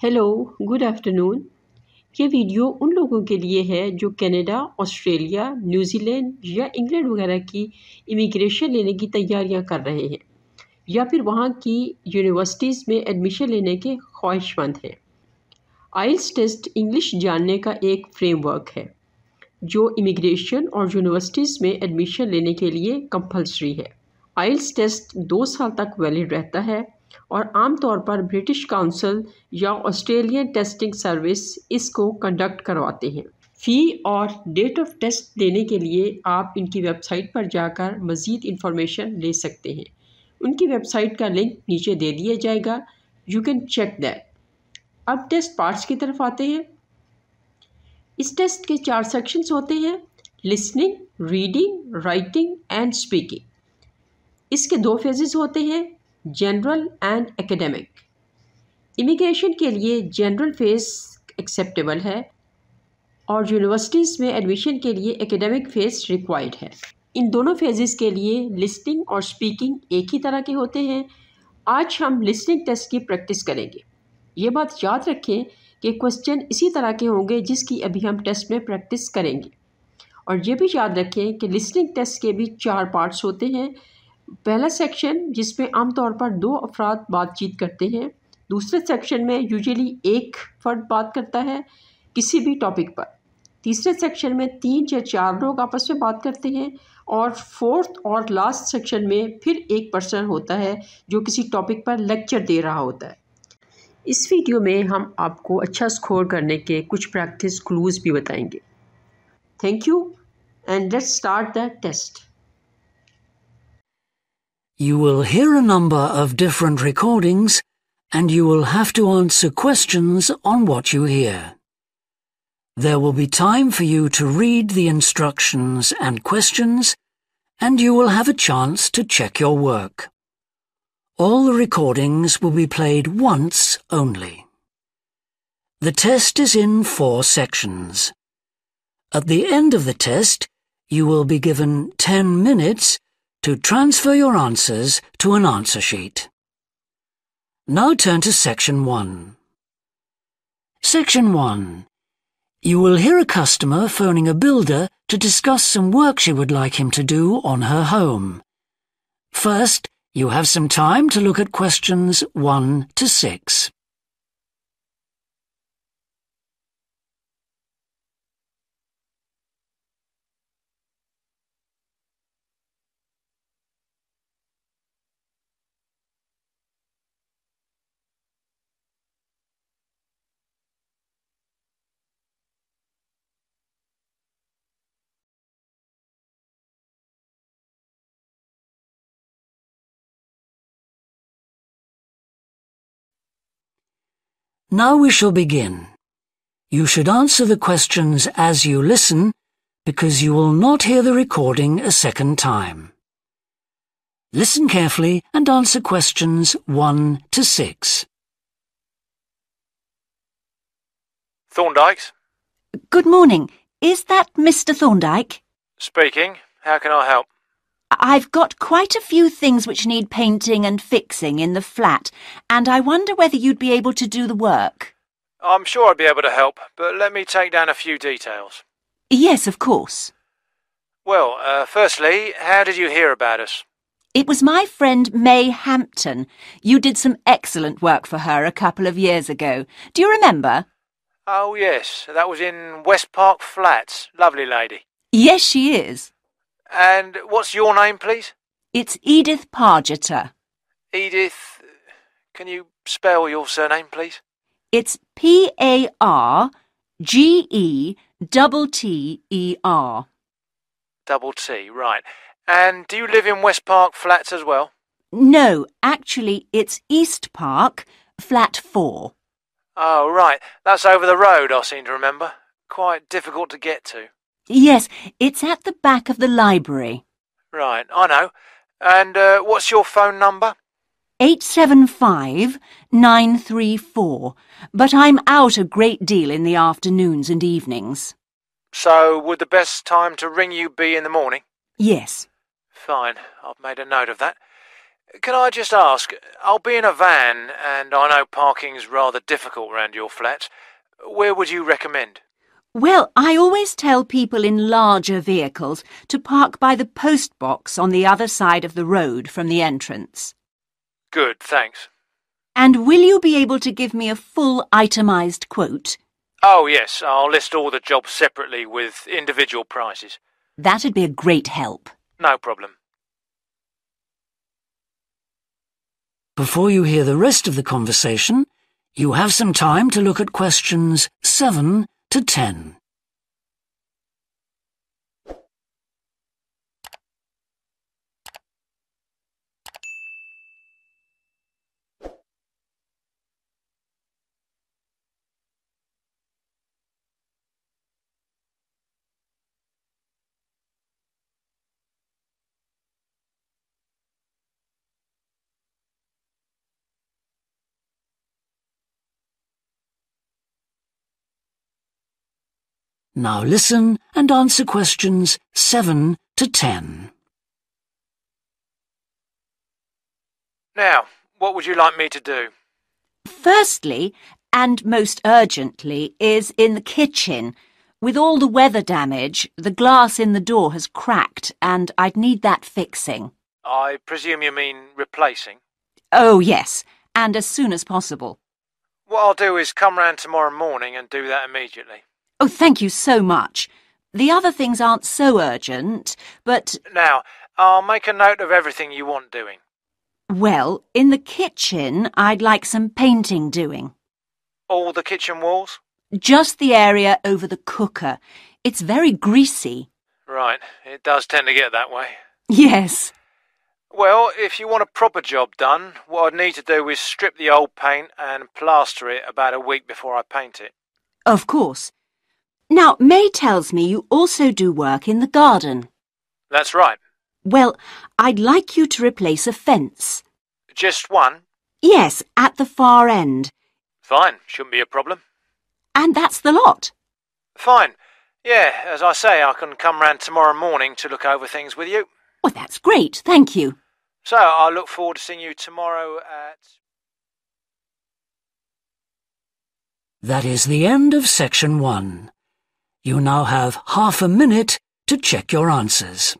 Hello, good afternoon. ये video उन लोगों के लिए है जो कनाडा, ऑस्ट्रेलिया, न्यूजीलैंड या इंग्लैंड वगैरह की इमिग्रेशन लेने की तैयारियां कर रहे हैं या फिर वहाँ की यूनिवर्सिटीज़ में एडमिशन लेने के ख्वाहिशमंद हैं। आइल्स टेस्ट इंग्लिश जानने का एक फ्रेमवर्क है जो इमिग्रेशन और यूनिवर्सिटीज़ में एडमिशन लेने के लिए कंपलसरी है। आइल्स टेस्ट 2 साल तक वैलिड रहता है और आमतौर पर ब्रिटिश काउंसिल या ऑस्ट्रेलियन टेस्टिंग सर्विस इसको कंडक्ट करवाते हैं। फ़ी और डेट ऑफ टेस्ट देने के लिए आप इनकी वेबसाइट पर जाकर मज़ीद इन्फॉर्मेशन ले सकते हैं। उनकी वेबसाइट का लिंक नीचे दे दिया जाएगा। You can check that. अब टेस्ट पार्ट्स की तरफ आते हैं। इस टेस्ट के 4 सेक्शंस होते हैं: listening, reading, writing and speaking. इसके 2 फेजेस होते हैं: जनरल एंड एकेडमिक। इमिग्रेशन के लिए जनरल फेज़ एक्सेप्टेबल है और यूनिवर्सिटीज़ में एडमिशन के लिए एकेडमिक फेज़ रिक्वायर्ड है। इन दोनों फेजेस के लिए लिसनिंग और स्पीकिंग एक ही तरह के होते हैं। आज हम लिसनिंग टेस्ट की प्रैक्टिस करेंगे। ये बात याद रखें कि क्वेश्चन इसी तरह के होंगे जिसकी अभी हम टेस्ट में प्रैक्टिस करेंगे। और ये भी याद रखें कि लिसनिंग टेस्ट के भी 4 पार्ट्स होते हैं। पहला सेक्शन जिसमें आमतौर पर 2 अफराद बातचीत करते हैं। दूसरे सेक्शन में यूजुअली एक फ़र्द बात करता है किसी भी टॉपिक पर। तीसरे सेक्शन में 3 या 4 लोग आपस में बात करते हैं और फोर्थ और लास्ट सेक्शन में फिर एक पर्सन होता है जो किसी टॉपिक पर लेक्चर दे रहा होता है। इस वीडियो में हम आपको अच्छा स्कोर करने के कुछ प्रैक्टिस क्लूज़ भी बताएंगे। Thank you and let's start the test. You will hear a number of different recordings and you will have to answer questions on what you hear. There will be time for you to read the instructions and questions and you will have a chance to check your work. All the recordings will be played once only. The test is in 4 sections. At the end of the test, you will be given 10 minutes to transfer your answers to an answer sheet. Now turn to Section 1. Section 1. You will hear a customer phoning a builder to discuss some work she would like him to do on her home. First, you have some time to look at questions 1 to 6. Now we shall begin. You should answer the questions as you listen, because you will not hear the recording a second time. Listen carefully and answer questions 1 to 6. Thorndike's? Good morning. Is that Mr. Thorndike? Speaking. How can I help? I've got quite a few things which need painting and fixing in the flat, and I wonder whether you'd be able to do the work. I'm sure I'd be able to help, but let me take down a few details. Yes, of course. Well, firstly, how did you hear about us? It was my friend May Hampton. You did some excellent work for her a couple of years ago. Do you remember? Oh, yes. That was in West Park Flats. Lovely lady. Yes, she is. And what's your name, please? It's Edith Pargeter. Edith. Can you spell your surname, please? It's Pargeter. Double T, right. And do you live in West Park Flats as well? No, actually, it's East Park, flat 4. Oh, right. That's over the road, I seem to remember. Quite difficult to get to. Yes, it's at the back of the library. Right, I know. And what's your phone number? 875-934, but I'm out a great deal in the afternoons and evenings. So would the best time to ring you be in the morning? Yes. Fine, I've made a note of that. Can I just ask, I'll be in a van, and I know parking's rather difficult round your flat. Where would you recommend? Well, I always tell people in larger vehicles to park by the post box on the other side of the road from the entrance. Good, thanks. And will you be able to give me a full itemised quote? Oh, yes, I'll list all the jobs separately with individual prices. That'd be a great help. No problem. Before you hear the rest of the conversation, you have some time to look at questions 7 to 10. Now listen and answer questions 7 to 10. Now, what would you like me to do? Firstly, and most urgently, is in the kitchen. With all the weather damage, the glass in the door has cracked and I'd need that fixing. I presume you mean replacing? Oh, yes, and as soon as possible. What I'll do is come round tomorrow morning and do that immediately. Oh, thank you so much. The other things aren't so urgent, but... Now, I'll make a note of everything you want doing. Well, in the kitchen, I'd like some painting doing. All the kitchen walls? Just the area over the cooker. It's very greasy. Right, it does tend to get that way. Yes. Well, if you want a proper job done, what I'd need to do is strip the old paint and plaster it about a week before I paint it. Of course. Now, May tells me you also do work in the garden. That's right. Well, I'd like you to replace a fence. Just one? Yes, at the far end. Fine, shouldn't be a problem. And that's the lot. Fine. Yeah, as I say, I can come round tomorrow morning to look over things with you. Well, that's great, thank you. So, I look forward to seeing you tomorrow at... That is the end of section 1. You now have half a minute to check your answers.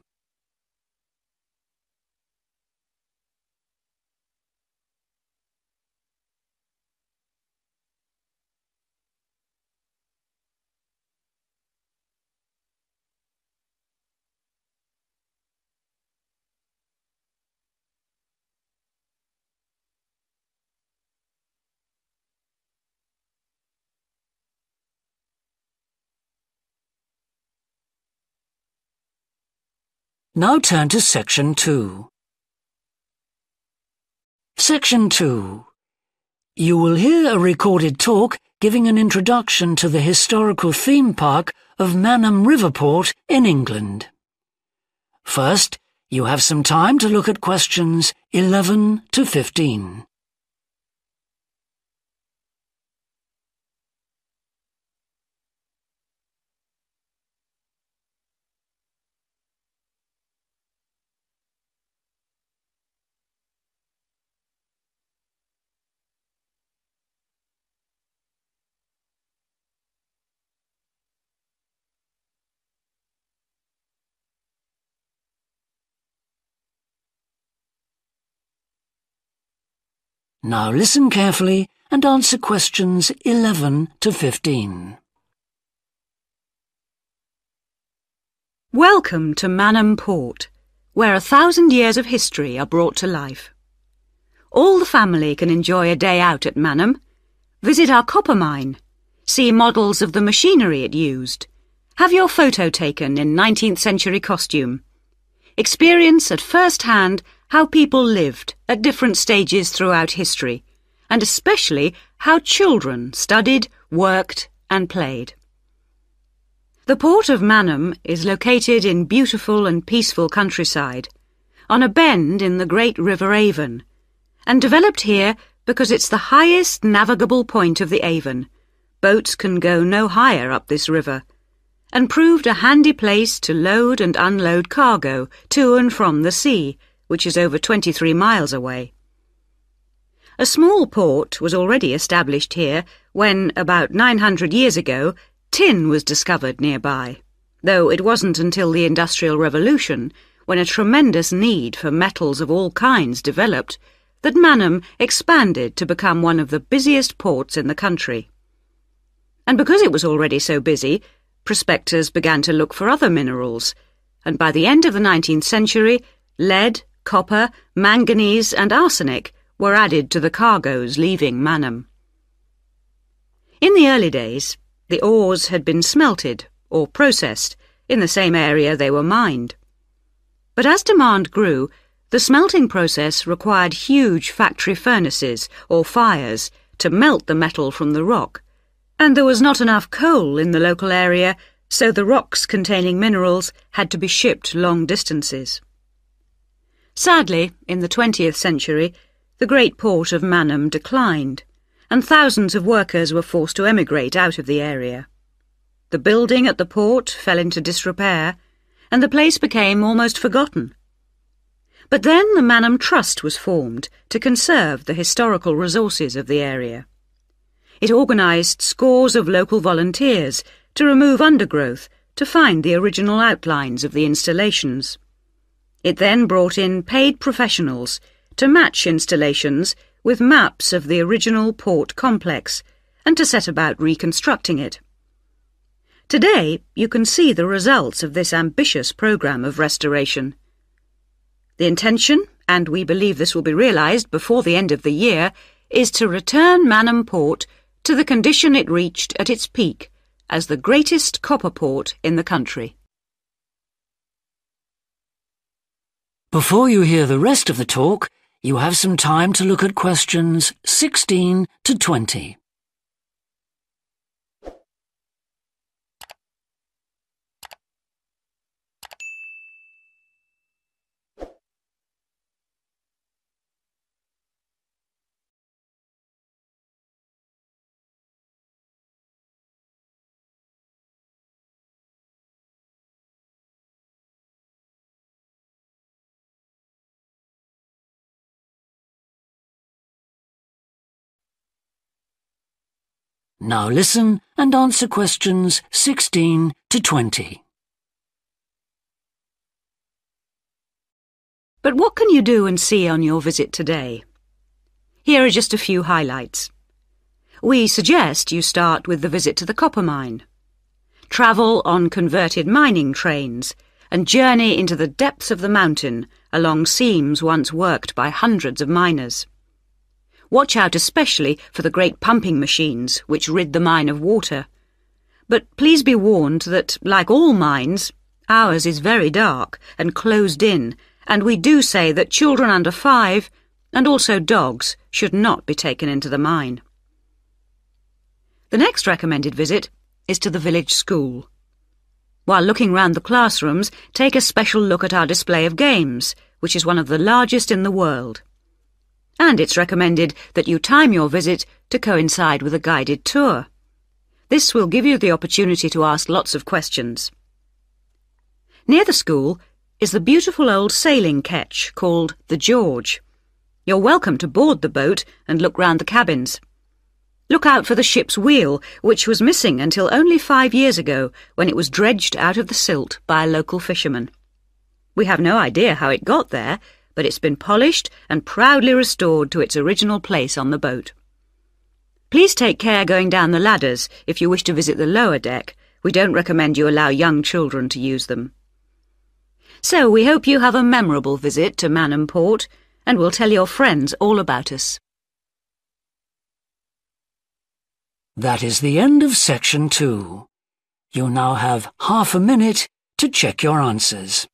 Now turn to Section 2. Section 2. You will hear a recorded talk giving an introduction to the historical theme park of Manham Riverport in England. First, you have some time to look at questions 11 to 15. Now listen carefully and answer questions 11 to 15. Welcome to Manham Port, where 1,000 years of history are brought to life. All the family can enjoy a day out at Manham, visit our copper mine, see models of the machinery it used, have your photo taken in 19th century costume, experience at first hand how people lived at different stages throughout history, and especially how children studied, worked and played. The port of Manham is located in beautiful and peaceful countryside, on a bend in the great River Avon, and developed here because it's the highest navigable point of the Avon. Boats can go no higher up this river, and proved a handy place to load and unload cargo to and from the sea, which is over 23 miles away. A small port was already established here when, about 900 years ago, tin was discovered nearby, though it wasn't until the Industrial Revolution, when a tremendous need for metals of all kinds developed, that Mannum expanded to become one of the busiest ports in the country. And because it was already so busy, prospectors began to look for other minerals, and by the end of the 19th century, lead, copper, manganese and arsenic were added to the cargoes leaving Mannum. In the early days, the ores had been smelted or processed in the same area they were mined. But as demand grew, the smelting process required huge factory furnaces or fires to melt the metal from the rock, and there was not enough coal in the local area, so the rocks containing minerals had to be shipped long distances. Sadly, in the 20th century, the great port of Mannum declined, and thousands of workers were forced to emigrate out of the area. The building at the port fell into disrepair, and the place became almost forgotten. But then the Mannum Trust was formed to conserve the historical resources of the area. It organised scores of local volunteers to remove undergrowth to find the original outlines of the installations. It then brought in paid professionals to match installations with maps of the original port complex and to set about reconstructing it. Today, you can see the results of this ambitious programme of restoration. The intention, and we believe this will be realised before the end of the year, is to return Mannum Port to the condition it reached at its peak as the greatest copper port in the country. Before you hear the rest of the talk, you have some time to look at questions 16 to 20. Now listen and answer questions 16 to 20. But what can you do and see on your visit today? Here are just a few highlights. We suggest you start with the visit to the copper mine. Travel on converted mining trains and journey into the depths of the mountain along seams once worked by hundreds of miners. Watch out especially for the great pumping machines which rid the mine of water. But please be warned that, like all mines, ours is very dark and closed in, and we do say that children under 5, and also dogs, should not be taken into the mine. The next recommended visit is to the village school. While looking round the classrooms, take a special look at our display of games, which is one of the largest in the world. And it's recommended that you time your visit to coincide with a guided tour. This will give you the opportunity to ask lots of questions. Near the school is the beautiful old sailing ketch called the George. You're welcome to board the boat and look round the cabins. Look out for the ship's wheel, which was missing until only 5 years ago when it was dredged out of the silt by a local fisherman. We have no idea how it got there, but it's been polished and proudly restored to its original place on the boat. Please take care going down the ladders if you wish to visit the lower deck. We don't recommend you allow young children to use them. So we hope you have a memorable visit to Mannum Port, and will tell your friends all about us. That is the end of section 2. You now have half a minute to check your answers.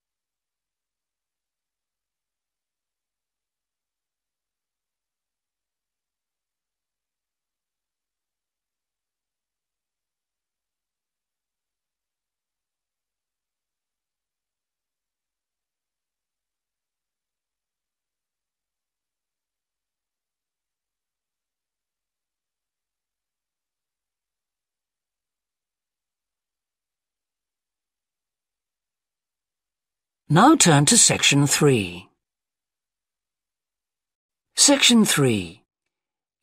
Now turn to section 3. Section 3.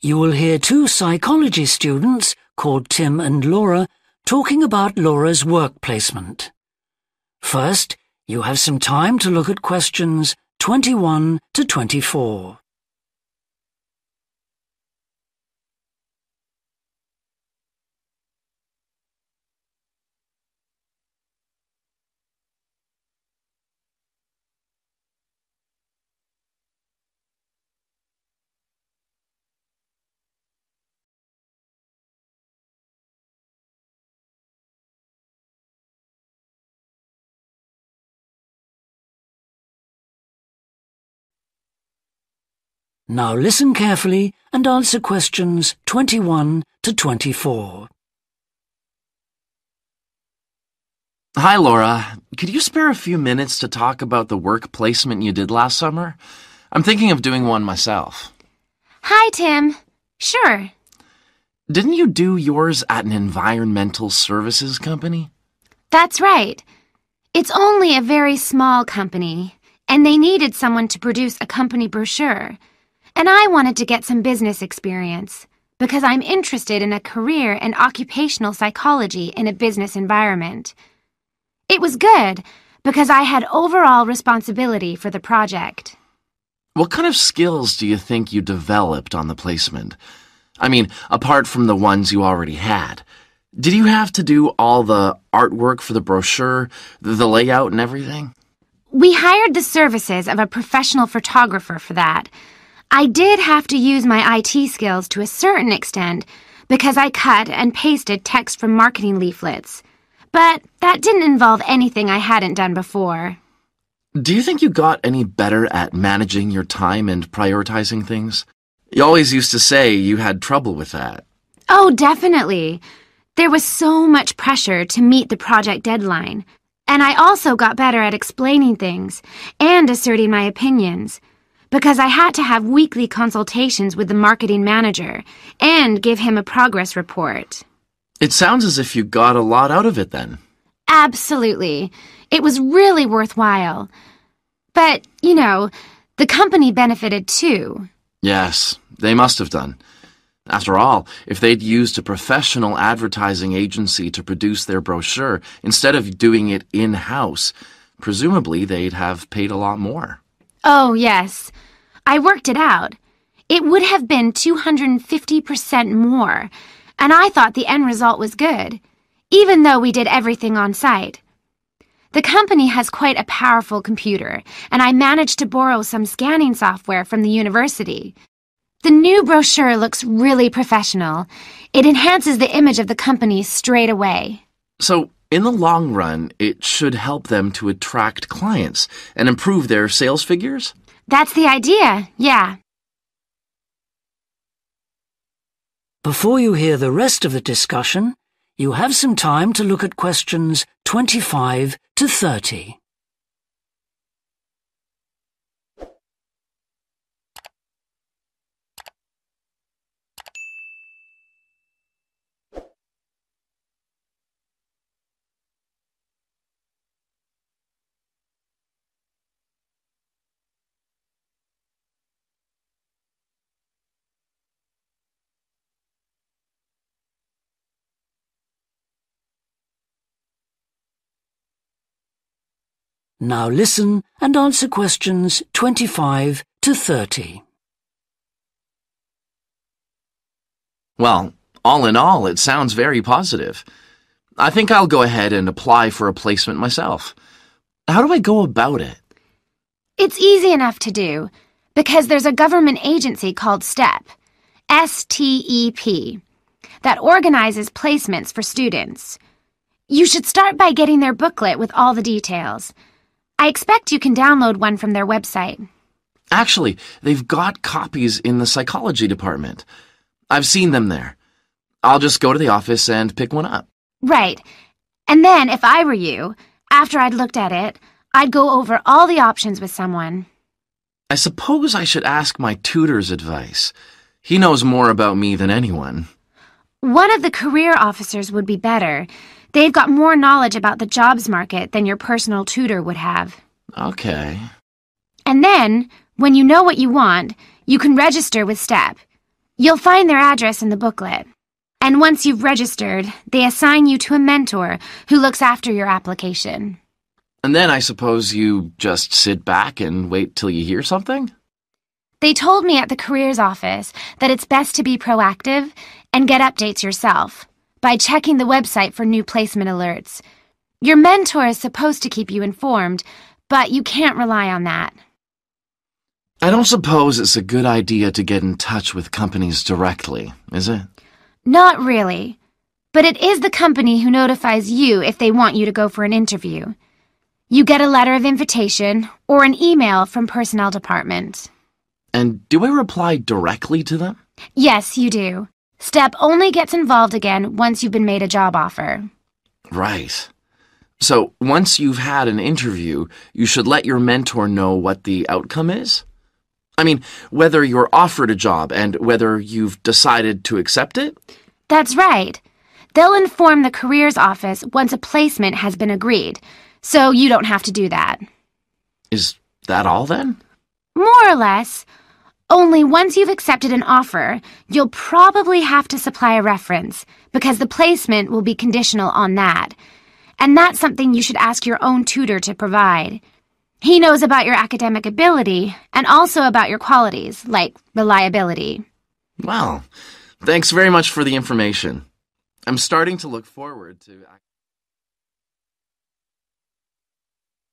You will hear two psychology students called Tim and Laura talking about Laura's work placement. First, you have some time to look at questions 21 to 24. Now listen carefully and answer questions 21 to 24. Hi, Laura. Could you spare a few minutes to talk about the work placement you did last summer? I'm thinking of doing one myself. Hi, Tim. Sure. Didn't you do yours at an environmental services company? That's right. It's only a very small company, and they needed someone to produce a company brochure. And I wanted to get some business experience because I'm interested in a career in occupational psychology in a business environment. It was good because I had overall responsibility for the project. What kind of skills do you think you developed on the placement? I mean, apart from the ones you already had. Did you have to do all the artwork for the brochure, the layout and everything? We hired the services of a professional photographer for that. I did have to use my IT skills to a certain extent because I cut and pasted text from marketing leaflets. But that didn't involve anything I hadn't done before. Do you think you got any better at managing your time and prioritizing things? You always used to say you had trouble with that. Oh, definitely. There was so much pressure to meet the project deadline. And I also got better at explaining things and asserting my opinions, because I had to have weekly consultations with the marketing manager and give him a progress report. It sounds as if you got a lot out of it then. Absolutely. It was really worthwhile. But, you know, the company benefited too. Yes, they must have done. After all, if they'd used a professional advertising agency to produce their brochure instead of doing it in-house, presumably they'd have paid a lot more. Oh, yes. I worked it out. It would have been 250% more, and I thought the end result was good, even though we did everything on site. The company has quite a powerful computer, and I managed to borrow some scanning software from the university. The new brochure looks really professional. It enhances the image of the company straight away. So, in the long run, it should help them to attract clients and improve their sales figures? That's the idea, yeah. Before you hear the rest of the discussion, you have some time to look at questions 25 to 30. Now listen and answer questions 25 to 30. Well, all in all, it sounds very positive. I think I'll go ahead and apply for a placement myself. How do I go about it? It's easy enough to do, because there's a government agency called STEP, S-T-E-P, that organizes placements for students. You should start by getting their booklet with all the details. I expect you can download one from their website. Actually, they've got copies in the psychology department. I've seen them there. I'll just go to the office and pick one up. Right. And then, if I were you, after I'd looked at it, I'd go over all the options with someone. I suppose I should ask my tutor's advice. He knows more about me than anyone. One of the career officers would be better. They've got more knowledge about the jobs market than your personal tutor would have. Okay. And then, when you know what you want, You can register with STEP. You'll find their address in the booklet. And once you've registered, they assign you to a mentor who looks after your application. And then I suppose you just sit back and wait till you hear something? They told me at the careers office that it's best to be proactive and get updates yourself by checking the website for new placement alerts. Your mentor is supposed to keep you informed, but you can't rely on that. I don't suppose it's a good idea to get in touch with companies directly, is it? Not really. But it is the company who notifies you if they want you to go for an interview. You get a letter of invitation or an email from personnel department. And do I reply directly to them? Yes, you do. STEP only gets involved again once you've been made a job offer. Right. So once you've had an interview, you should let your mentor know what the outcome is? I mean, whether you're offered a job and whether you've decided to accept it? That's right. They'll inform the careers office once a placement has been agreed, so you don't have to do that. Is that all then? More or less. Only once you've accepted an offer, you'll probably have to supply a reference, because the placement will be conditional on that. And that's something you should ask your own tutor to provide. He knows about your academic ability and also about your qualities, like reliability. Well, thanks very much for the information. I'm starting to look forward to...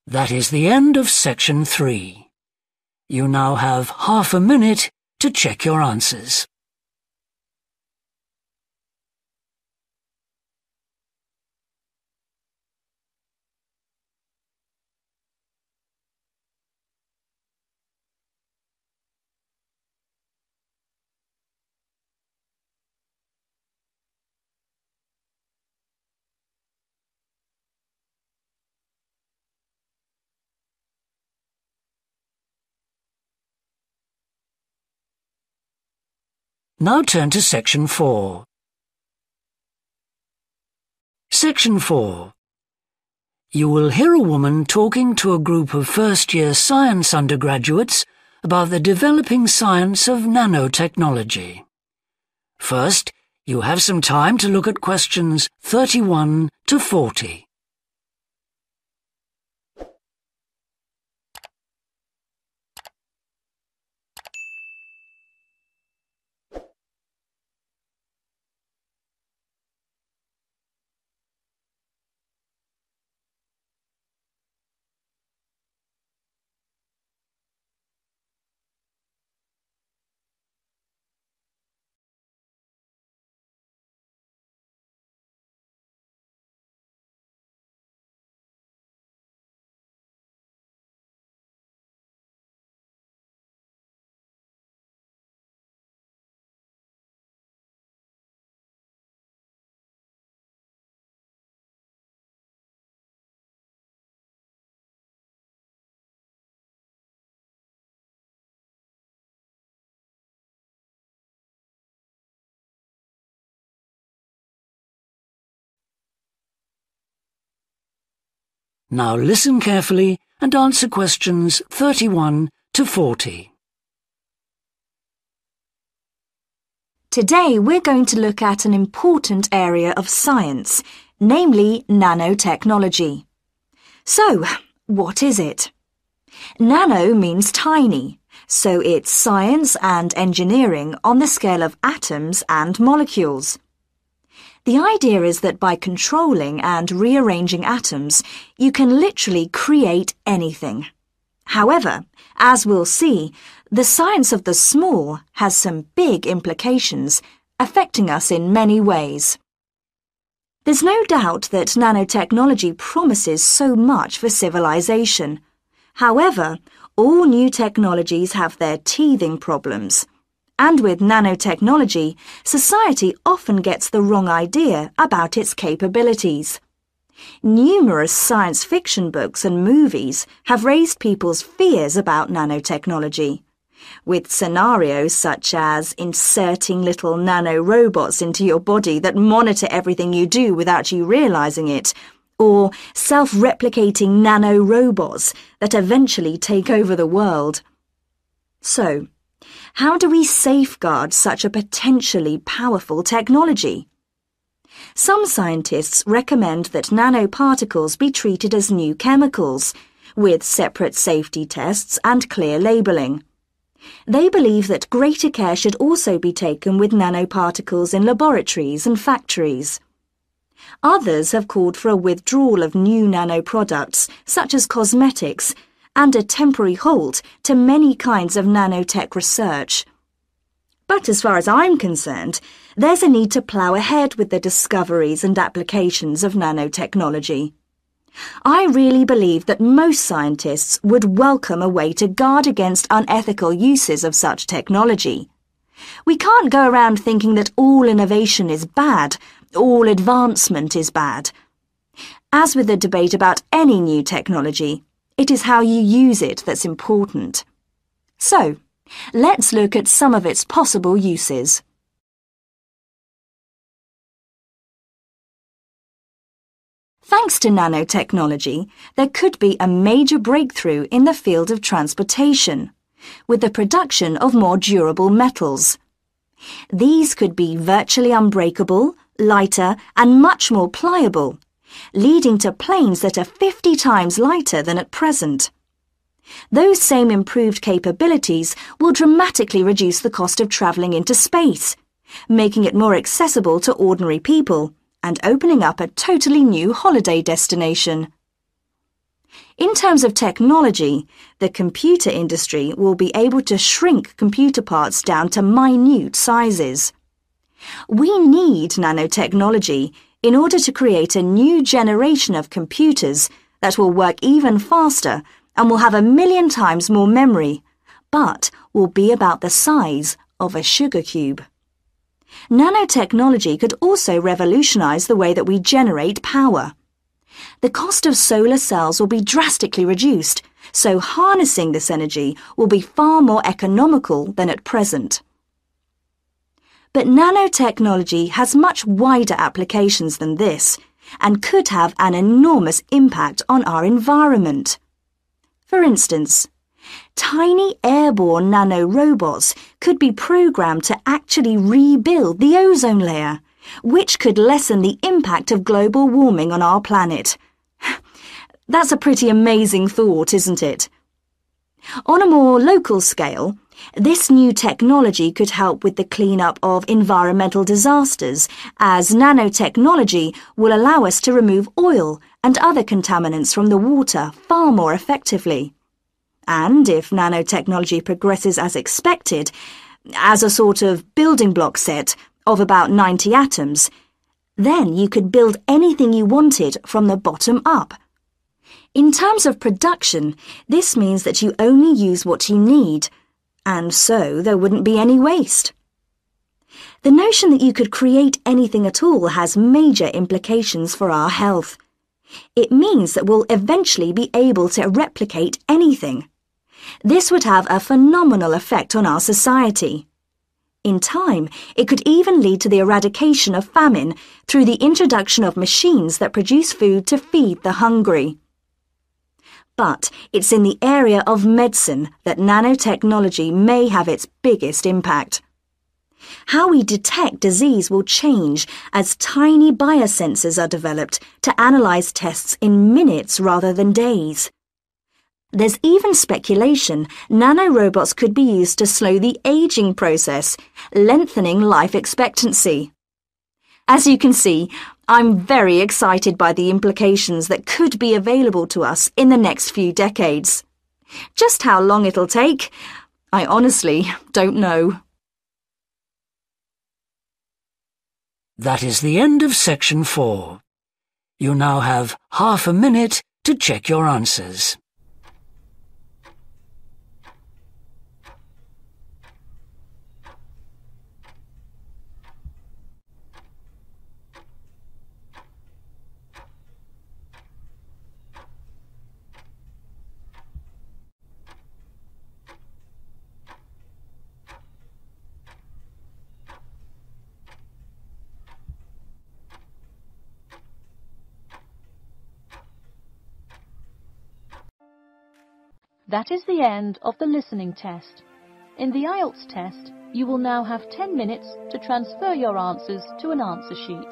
That is the end of section 3. You now have half a minute to check your answers. Now turn to Section 4. Section 4. You will hear a woman talking to a group of first-year science undergraduates about the developing science of nanotechnology. First, you have some time to look at questions 31 to 40. Now listen carefully and answer questions 31 to 40. Today we're going to look at an important area of science, namely nanotechnology. So, what is it? Nano means tiny, so it's science and engineering on the scale of atoms and molecules. The idea is that by controlling and rearranging atoms, you can literally create anything. However, as we'll see, the science of the small has some big implications, affecting us in many ways. There's no doubt that nanotechnology promises so much for civilization. However, all new technologies have their teething problems. And with nanotechnology, society often gets the wrong idea about its capabilities. Numerous science fiction books and movies have raised people's fears about nanotechnology, with scenarios such as inserting little nano-robots into your body that monitor everything you do without you realizing it, or self-replicating nano-robots that eventually take over the world. So, How do we safeguard such a potentially powerful technology? Some scientists recommend that nanoparticles be treated as new chemicals, with separate safety tests and clear labelling. They believe that greater care should also be taken with nanoparticles in laboratories and factories. Others have called for a withdrawal of new nanoproducts, such as cosmetics, and a temporary halt to many kinds of nanotech research. But as far as I'm concerned, there's a need to plough ahead with the discoveries and applications of nanotechnology. I really believe that most scientists would welcome a way to guard against unethical uses of such technology. We can't go around thinking that all innovation is bad, all advancement is bad. As with the debate about any new technology, it is how you use it that's important. So, let's look at some of its possible uses. Thanks to nanotechnology, there could be a major breakthrough in the field of transportation, with the production of more durable metals. These could be virtually unbreakable, lighter, and much more pliable, leading to planes that are 50 times lighter than at present. Those same improved capabilities will dramatically reduce the cost of travelling into space, making it more accessible to ordinary people and opening up a totally new holiday destination. In terms of technology, the computer industry will be able to shrink computer parts down to minute sizes. We need nanotechnology in order to create a new generation of computers that will work even faster and will have 1,000,000 times more memory, but will be about the size of a sugar cube. Nanotechnology could also revolutionize the way that we generate power. The cost of solar cells will be drastically reduced, so harnessing this energy will be far more economical than at present. But nanotechnology has much wider applications than this, and could have an enormous impact on our environment. For instance, tiny airborne nanorobots could be programmed to actually rebuild the ozone layer, which could lessen the impact of global warming on our planet. That's a pretty amazing thought, isn't it? On a more local scale, this new technology could help with the cleanup of environmental disasters, as nanotechnology will allow us to remove oil and other contaminants from the water far more effectively. And if nanotechnology progresses as expected, as a sort of building block set of about 90 atoms, then you could build anything you wanted from the bottom up. In terms of production, this means that you only use what you need, and so there wouldn't be any waste. The notion that you could create anything at all has major implications for our health. It means that we'll eventually be able to replicate anything. This would have a phenomenal effect on our society. In time, it could even lead to the eradication of famine through the introduction of machines that produce food to feed the hungry. But it's in the area of medicine that nanotechnology may have its biggest impact. How we detect disease will change as tiny biosensors are developed to analyze tests in minutes rather than days. There's even speculation nanorobots could be used to slow the aging process, lengthening life expectancy. As you can see, I'm very excited by the implications that could be available to us in the next few decades. Just how long it'll take, I honestly don't know. That is the end of section 4. You now have half a minute to check your answers. That is the end of the listening test. In the Ielts test, you will now have 10 minutes to transfer your answers to an answer sheet.